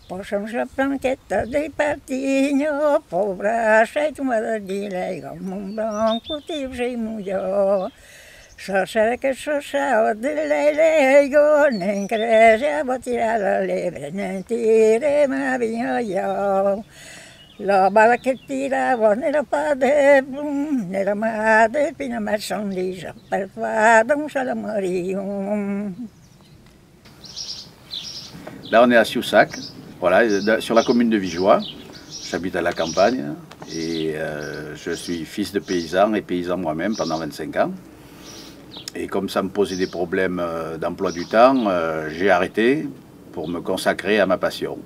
Posa'm la blanqueta de patiño, pobra seituma de llega, un blanco tibse y muyo. Sosera que sosa de lego, nencrese a botir la lebre, nentire ma viño yo. La bala que tirava n'era pas de plom, n'era ma de pina marchandise, per fa d'un salamarion. Là, on est à Siussac, voilà, sur la commune de Vigeois. J'habite à la campagne et je suis fils de paysan et paysan moi-même pendant 25 ans. Et comme ça me posait des problèmes d'emploi du temps, j'ai arrêté pour me consacrer à ma passion,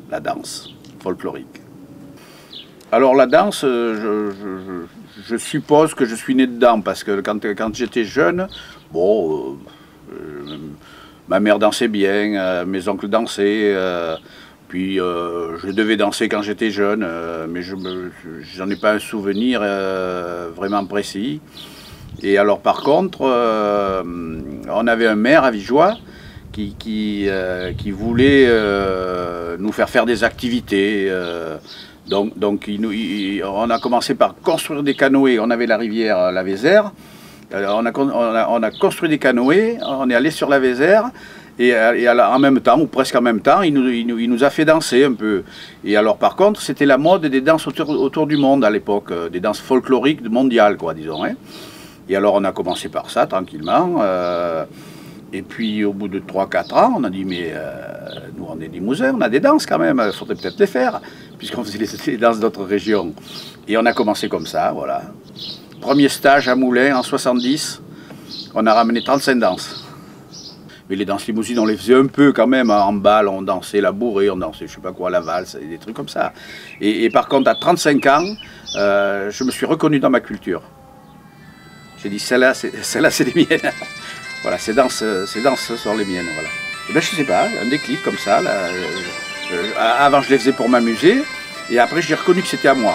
la danse folklorique. Alors la danse, je suppose que je suis né dedans parce que quand j'étais jeune, bon... ma mère dansait bien, mes oncles dansaient, puis je devais danser quand j'étais jeune, mais j'en ai pas un souvenir vraiment précis. Et alors par contre, on avait un maire à Vigeois qui voulait nous faire des activités. Donc on a commencé par construire des canoës, on avait la rivière la Vézère. On a construit des canoës, on est allé sur la Vézère et en même temps, ou presque en même temps, il nous a fait danser un peu. Et alors par contre, c'était la mode des danses autour du monde à l'époque, des danses folkloriques mondiales, quoi, disons. Hein. Et alors on a commencé par ça, tranquillement. Et puis au bout de 3-4 ans, on a dit, mais nous on est des Limousin, on a des danses quand même, il faudrait peut-être les faire, puisqu'on faisait les danses d'autres régions. Et on a commencé comme ça, voilà. Premier stage à Moulins en 70, on a ramené 35 danses. Mais les danses limousines, on les faisait un peu quand même, en balle, on dansait la bourrée, on dansait je sais pas quoi, la valse, des trucs comme ça. Et par contre, à 35 ans, je me suis reconnu dans ma culture. J'ai dit, celle-là, c'est les miennes. Voilà, ces danses sont les miennes, voilà. Et ben, je sais pas, un déclic comme ça. Là, avant, je les faisais pour m'amuser, et après, j'ai reconnu que c'était à moi.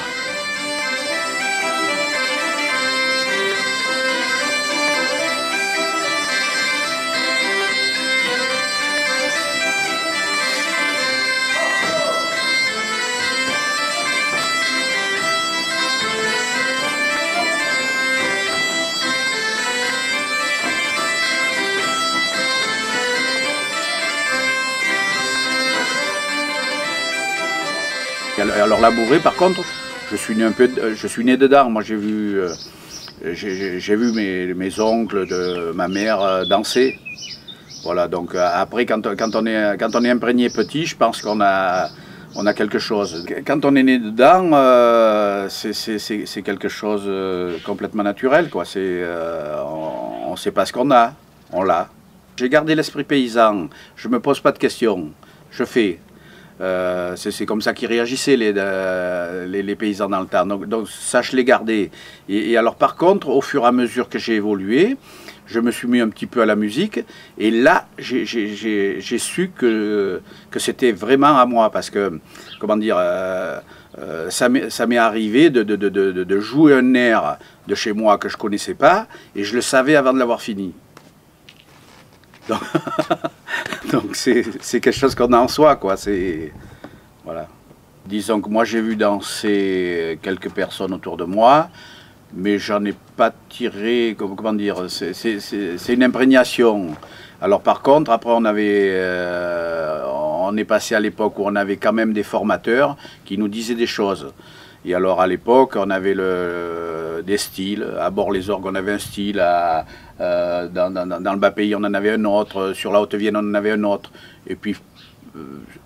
Alors la bourrée, par contre, je suis né dedans. Moi, j'ai vu mes oncles, ma mère danser. Voilà. Donc après, quand on est imprégné petit, je pense qu'on a quelque chose. Quand on est né dedans, c'est quelque chose complètement naturel, quoi. On ne sait pas ce qu'on a, on l'a. J'ai gardé l'esprit paysan. Je me pose pas de questions. Je fais. C'est comme ça qu'ils réagissaient les paysans dans le temps, donc ça je l'ai gardé. Et alors par contre, au fur et à mesure que j'ai évolué, je me suis mis un petit peu à la musique, et là j'ai su que c'était vraiment à moi, parce que, comment dire, ça m'est arrivé de jouer un air de chez moi que je ne connaissais pas, et je le savais avant de l'avoir fini. Donc c'est quelque chose qu'on a en soi, quoi. Voilà. Disons que moi j'ai vu danser quelques personnes autour de moi, mais j'en ai pas tiré, comment dire, c'est une imprégnation. Alors par contre, après on est passé à l'époque où on avait quand même des formateurs qui nous disaient des choses. Et alors à l'époque, on avait des styles. À Bord-les-Orgues, on avait un style. Dans le Bas-Pays, on en avait un autre. Sur la Haute-Vienne, on en avait un autre. Et puis,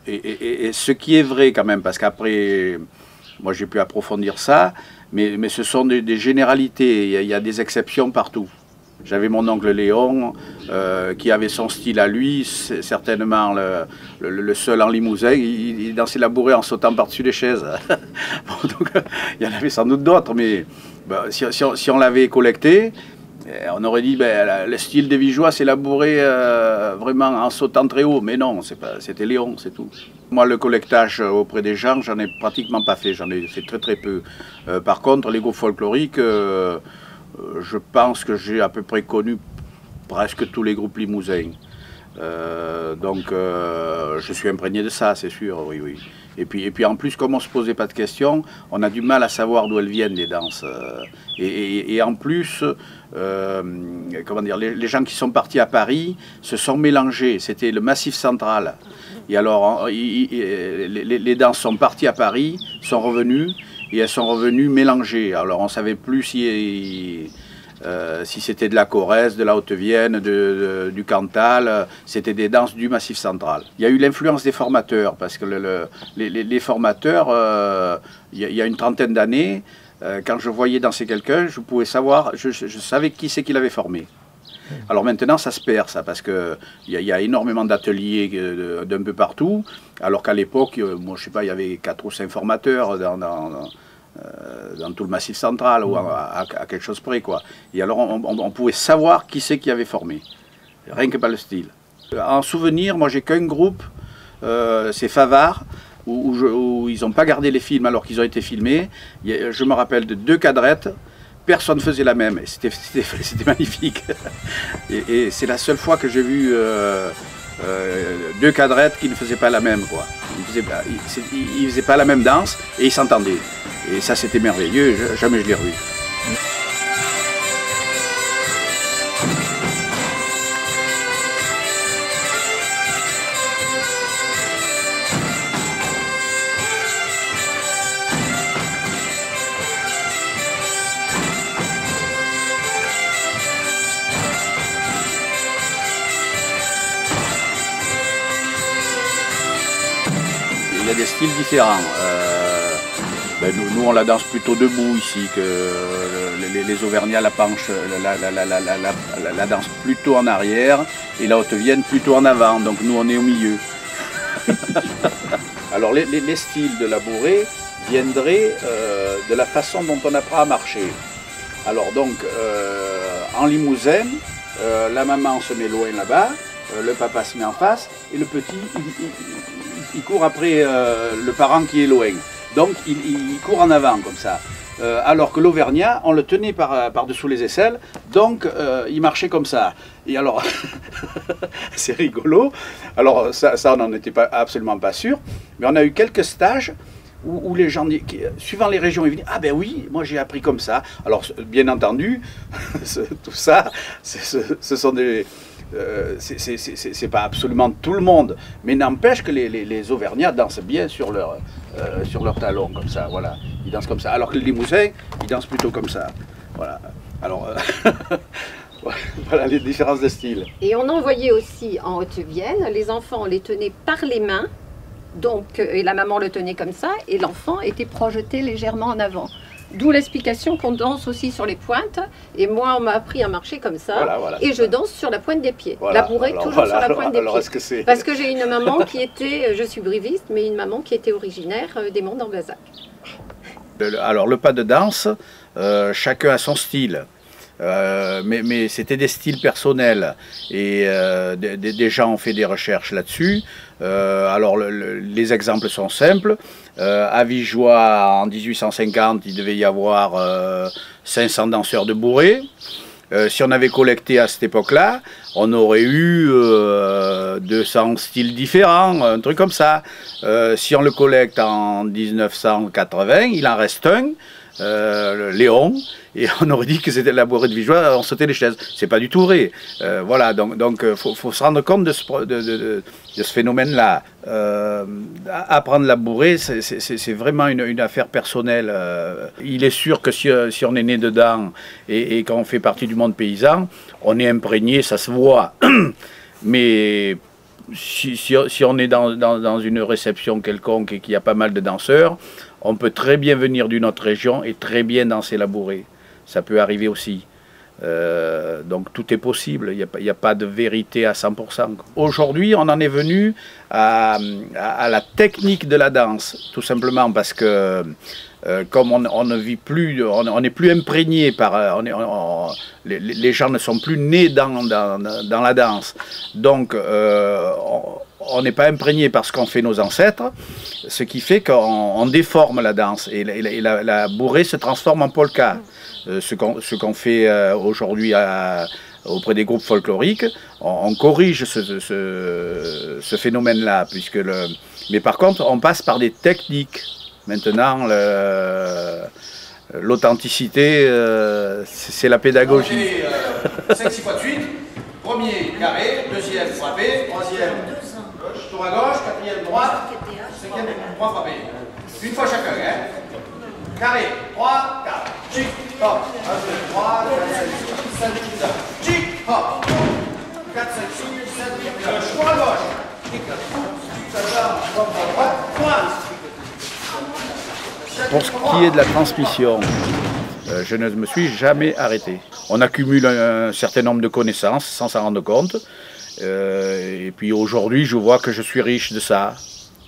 et ce qui est vrai quand même, parce qu'après, moi j'ai pu approfondir ça, mais ce sont des généralités. Il y a des exceptions partout. J'avais mon oncle Léon qui avait son style à lui, certainement le seul en Limousin. Il dansait la bourrée en sautant par-dessus les chaises. Bon, donc, il y en avait sans doute d'autres, mais ben, si on l'avait collecté, on aurait dit ben, le style des Vigeois, c'est la bourrée vraiment en sautant très haut. Mais non, c'était Léon, c'est tout. Moi, le collectage auprès des gens, j'en ai pratiquement pas fait. J'en ai fait très très peu. Par contre, les groupes folkloriques... je pense que j'ai à peu près connu presque tous les groupes limousins. Je suis imprégné de ça, c'est sûr, oui, oui. Et puis en plus, comme on ne se posait pas de questions, on a du mal à savoir d'où elles viennent, les danses. Et en plus, comment dire, les gens qui sont partis à Paris se sont mélangés. C'était le Massif central. Et alors, les danses sont parties à Paris, sont revenues, et elles sont revenues mélangées. Alors, on ne savait plus si c'était de la Corrèze, de la Haute-Vienne, du Cantal, c'était des danses du Massif central. Il y a eu l'influence des formateurs, parce que les formateurs, il y a une trentaine d'années, quand je voyais danser quelqu'un, je pouvais savoir, je savais qui c'est qui l'avait formé. Alors maintenant, ça se perd, ça, parce qu'il y a énormément d'ateliers d'un peu partout, alors qu'à l'époque, moi, je sais pas, il y avait 4 ou 5 formateurs dans tout le Massif central, ou à quelque chose près, quoi. Et alors, on pouvait savoir qui c'est qui avait formé, rien que par le style. En souvenir, moi, j'ai qu'un groupe, c'est Favard, où ils n'ont pas gardé les films alors qu'ils ont été filmés. Je me rappelle de 2 cadrettes, personne ne faisait la même, c'était magnifique. Et c'est la seule fois que j'ai vu 2 cadrettes qui ne faisaient pas la même, quoi. Ils faisaient pas la même danse et ils s'entendaient. Et ça, c'était merveilleux, jamais je l'ai revu. Il y a des styles différents. Nous, on la danse plutôt debout ici, que les Auvergnats la dansent plutôt en arrière, et la Haute-Vienne plutôt en avant, donc nous on est au milieu. Alors les styles de la bourrée viendraient de la façon dont on apprend à marcher. Alors donc, en Limousin, la maman se met loin là-bas, le papa se met en face, et le petit, il court après le parent qui est loin. Donc il court en avant comme ça. Alors que l'Auvergnat, on le tenait par-dessous les aisselles, donc il marchait comme ça. Et alors, c'est rigolo. Alors ça on n'en était absolument pas sûr, mais on a eu quelques stages où les gens, suivant les régions, ils venaient, ah ben oui, moi j'ai appris comme ça. Alors bien entendu, tout ça, ce sont des... c'est pas absolument tout le monde, mais n'empêche que les Auvergnats dansent bien sur leur talon, comme ça, voilà. Ils dansent comme ça. Alors que les Limousins, ils dansent plutôt comme ça. Voilà. Alors, voilà les différences de style. Et on en voyait aussi en Haute-Vienne, les enfants, on les tenait par les mains, donc, et la maman le tenait comme ça, et l'enfant était projeté légèrement en avant. D'où l'explication qu'on danse aussi sur les pointes. Et moi, on m'a appris à marcher comme ça. Voilà, et je danse sur la pointe des pieds. Voilà, la bourrée, toujours sur la pointe des pieds. Parce que j'ai une maman qui était, je suis briviste, mais une maman qui était originaire des Monts d'Ambazac. Alors, le pas de danse, chacun a son style. Mais c'était des styles personnels. Et des gens ont fait des recherches là-dessus. Alors, les exemples sont simples. À Vigeois, en 1850, il devait y avoir 500 danseurs de bourrée. Si on avait collecté à cette époque-là, on aurait eu 200 styles différents, un truc comme ça. Si on le collecte en 1980, il en reste un, Léon, et on aurait dit que c'était la bourrée de Vigeois, on sautait les chaises. C'est pas du tout vrai. Voilà, donc faut se rendre compte de ce phénomène-là. Apprendre la bourrée, c'est vraiment une affaire personnelle. Il est sûr que si on est né dedans et qu'on fait partie du monde paysan, on est imprégné, ça se voit. Mais si on est dans une réception quelconque et qu'il y a pas mal de danseurs, on peut très bien venir d'une autre région et très bien danser la bourrée. Ça peut arriver aussi. Donc tout est possible, il n'y a pas de vérité à 100%. Aujourd'hui, on en est venu à la technique de la danse, tout simplement parce que comme on ne vit plus, on n'est plus imprégné par... les gens ne sont plus nés dans la danse. Donc on n'est pas imprégné par ce qu'ont fait nos ancêtres, ce qui fait qu'on déforme la danse. Et la bourrée se transforme en polka. Ce qu'on fait aujourd'hui auprès des groupes folkloriques, on corrige ce phénomène-là, mais par contre, on passe par des techniques. Maintenant, l'authenticité, c'est la pédagogie. 5-6 fois de suite. Premier, carré. Deuxième, frappé. Troisième, gauche. Tour à gauche. Quatrième, droite. Cinquième, droit, frappé. Une fois chacun, hein. Carré. 3, 4. Chic, hop. 1, 2, 3, 4, 5, 6, 7, 8, 9. Chic, hop. 4, 5, 6, 7, 8, 9. Tour à gauche. Chic, droite. Droite. Pour ce qui est de la transmission, je ne me suis jamais arrêté. On accumule un certain nombre de connaissances sans s'en rendre compte. Et puis aujourd'hui, je vois que je suis riche de ça.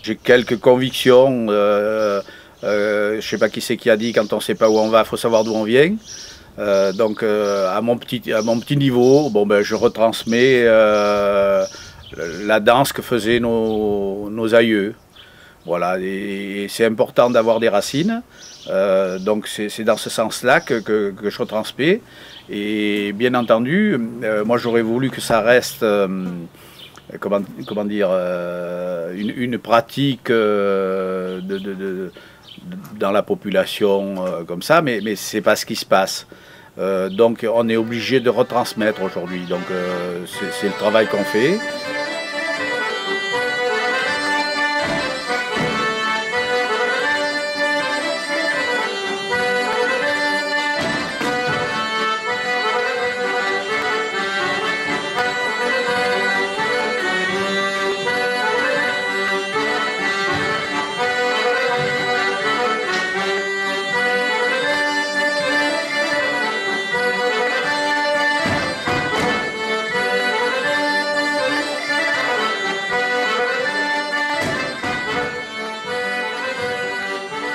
J'ai quelques convictions. Je ne sais pas qui c'est qui a dit, quand on ne sait pas où on va, il faut savoir d'où on vient. Donc à mon petit niveau, bon, ben, je retransmets la danse que faisaient nos aïeux. Voilà, et c'est important d'avoir des racines, donc c'est dans ce sens-là que je retransmets. Et bien entendu, moi j'aurais voulu que ça reste, comment dire, une pratique dans la population comme ça, mais c'est pas ce qui se passe. Donc on est obligé de retransmettre aujourd'hui, donc c'est le travail qu'on fait.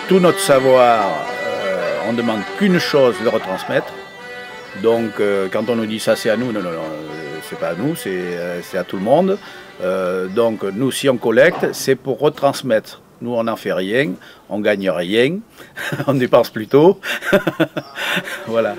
Tout notre savoir, on ne demande qu'une chose, le retransmettre. Donc quand on nous dit ça c'est à nous, non, c'est pas à nous, c'est à tout le monde. Donc nous si on collecte, c'est pour retransmettre. Nous on n'en fait rien, on gagne rien, on dépense plutôt. Voilà.